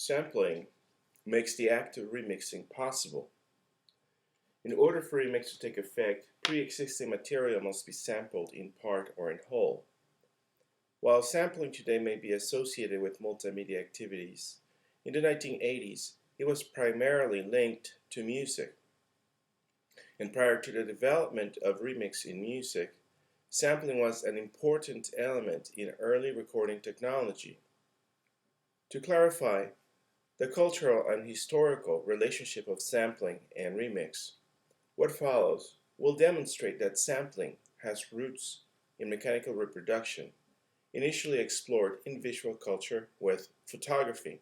Sampling makes the act of remixing possible. In order for remix to take effect, pre-existing material must be sampled in part or in whole. While sampling today may be associated with multimedia activities, in the 1980s it was primarily linked to music. And prior to the development of remix in music, sampling was an important element in early recording technology. To clarify, the cultural and historical relationship of sampling and remix, what follows will demonstrate that sampling has roots in mechanical reproduction, initially explored in visual culture with photography.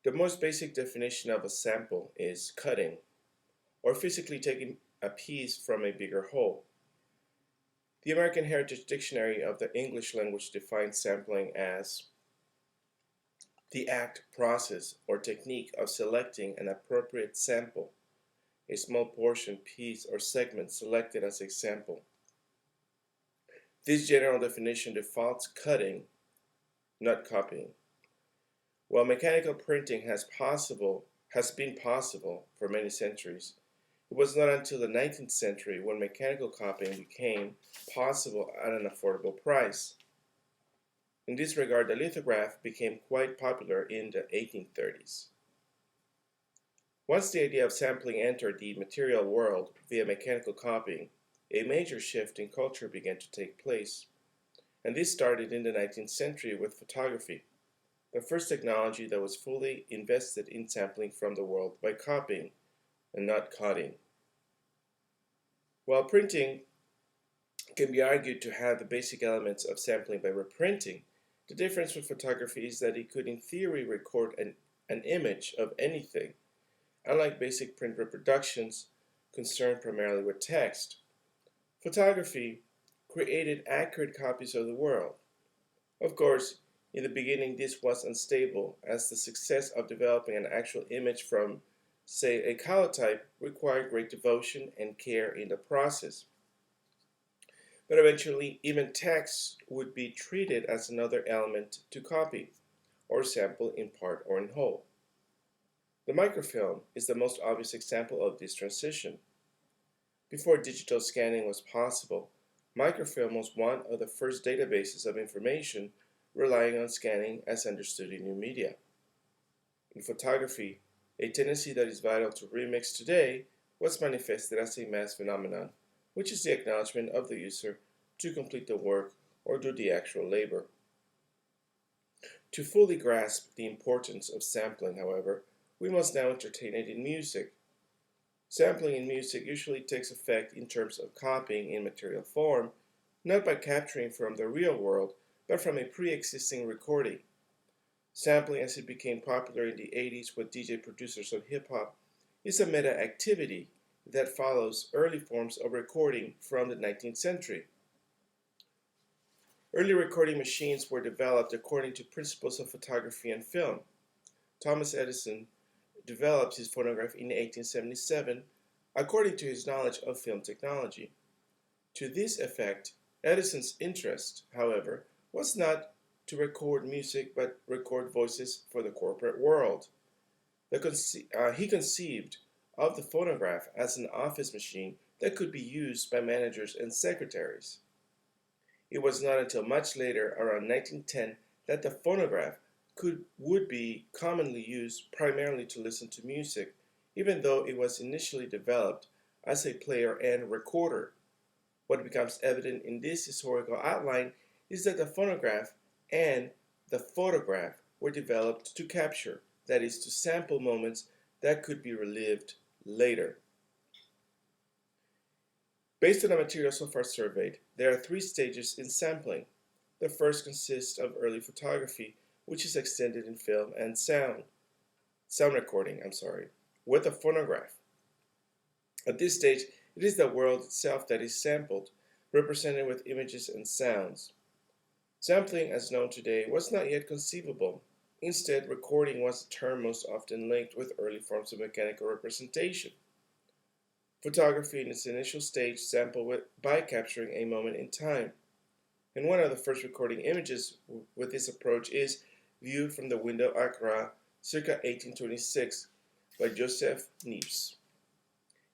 The most basic definition of a sample is cutting, or physically taking a piece from a bigger whole. The American Heritage Dictionary of the English Language defines sampling as the act, process, or technique of selecting an appropriate sample, a small portion, piece, or segment selected as a sample. This general definition defaults cutting, not copying. While mechanical printing has been possible for many centuries, it was not until the 19th century when mechanical copying became possible at an affordable price. In this regard, the lithograph became quite popular in the 1830s. Once the idea of sampling entered the material world via mechanical copying, a major shift in culture began to take place, and this started in the 19th century with photography, the first technology that was fully invested in sampling from the world by copying and not cutting. While printing can be argued to have the basic elements of sampling by reprinting, the difference with photography is that it could in theory record an image of anything, unlike basic print reproductions concerned primarily with text. Photography created accurate copies of the world. Of course, in the beginning this was unstable, as the success of developing an actual image from, say, a calotype required great devotion and care in the process. But eventually, even text would be treated as another element to copy, or sample in part or in whole. The microfilm is the most obvious example of this transition. Before digital scanning was possible, microfilm was one of the first databases of information relying on scanning as understood in new media. In photography, a tendency that is vital to remix today was manifested as a mass phenomenon, which is the acknowledgement of the user to complete the work or do the actual labor. To fully grasp the importance of sampling, however, we must now entertain it in music. Sampling in music usually takes effect in terms of copying in material form, not by capturing from the real world, but from a pre-existing recording. Sampling, as it became popular in the 80s with DJ producers of hip-hop, is a meta-activity that follows early forms of recording from the 19th century. Early recording machines were developed according to principles of photography and film. Thomas Edison developed his phonograph in 1877 according to his knowledge of film technology. To this effect, Edison's interest, however, was not to record music but record voices for the corporate world. He conceived of the phonograph as an office machine that could be used by managers and secretaries. It was not until much later, around 1910, that the phonograph would be commonly used primarily to listen to music, even though it was initially developed as a player and recorder. What becomes evident in this historical outline is that the phonograph and the photograph were developed to capture, that is, to sample moments that could be relived later. Based on the material so far surveyed, there are three stages in sampling. The first consists of early photography, which is extended in film and sound recording, with a phonograph. At this stage, it is the world itself that is sampled, represented with images and sounds. Sampling, as known today, was not yet conceivable. Instead, recording was the term most often linked with early forms of mechanical representation. Photography in its initial stage sampled by capturing a moment in time. And one of the first recording images with this approach is viewed from the window Accra, circa 1826, by Joseph Niepce,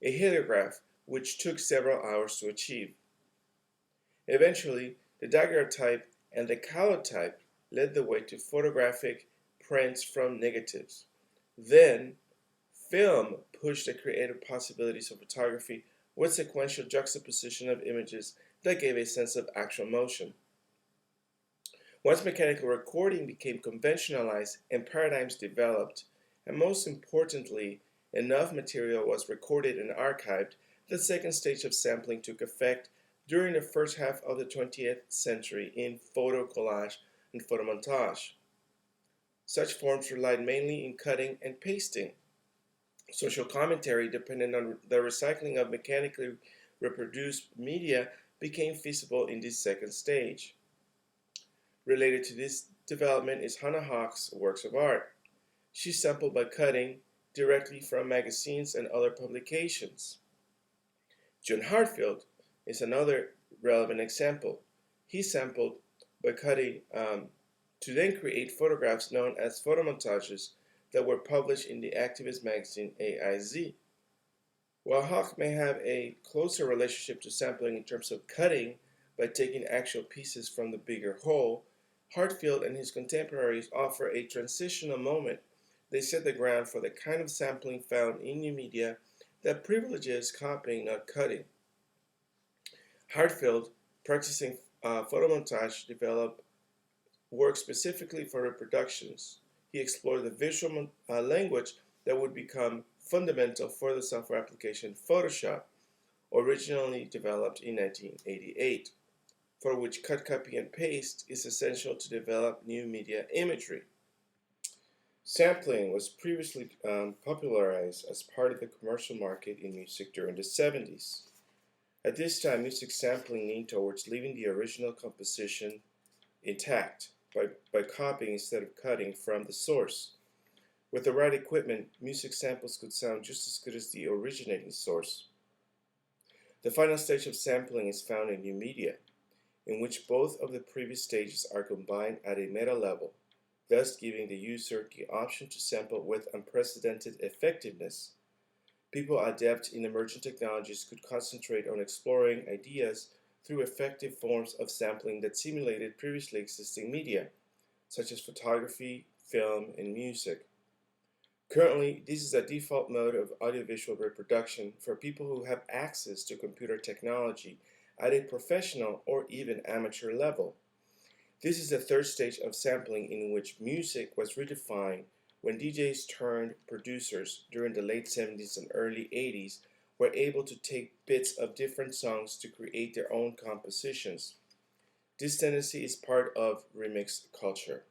a heliograph which took several hours to achieve. Eventually, the daguerreotype and the calotype led the way to photographic prints from negatives. Then, film pushed the creative possibilities of photography with sequential juxtaposition of images that gave a sense of actual motion. Once mechanical recording became conventionalized and paradigms developed, and most importantly, enough material was recorded and archived, the second stage of sampling took effect during the first half of the 20th century in photo collage and photomontage. Such forms relied mainly in cutting and pasting. Social commentary dependent on the recycling of mechanically reproduced media became feasible in this second stage. Related to this development is Hannah Hawke's works of art. She sampled by cutting directly from magazines and other publications. John Hartfield is another relevant example. He sampled by cutting to then create photographs known as photomontages that were published in the activist magazine AIZ. While Hawke may have a closer relationship to sampling in terms of cutting by taking actual pieces from the bigger whole, Hartfield and his contemporaries offer a transitional moment. They set the ground for the kind of sampling found in new media that privileges copying, not cutting. Hartfield, practicing photomontage, developed work specifically for reproductions. He explored the visual language that would become fundamental for the software application Photoshop, originally developed in 1988, for which cut, copy, and paste is essential to develop new media imagery. Sampling was previously popularized as part of the commercial market in music during the 70s. At this time, music sampling leaned towards leaving the original composition intact by copying instead of cutting from the source. With the right equipment, music samples could sound just as good as the originating source. The final stage of sampling is found in new media, in which both of the previous stages are combined at a meta level, thus giving the user the option to sample with unprecedented effectiveness. People adept in emerging technologies could concentrate on exploring ideas through effective forms of sampling that simulated previously existing media, such as photography, film, and music. Currently, this is a default mode of audiovisual reproduction for people who have access to computer technology at a professional or even amateur level. This is the third stage of sampling, in which music was redefined when DJs turned producers during the late 70s and early 80s were able to take bits of different songs to create their own compositions. This tendency is part of remix culture.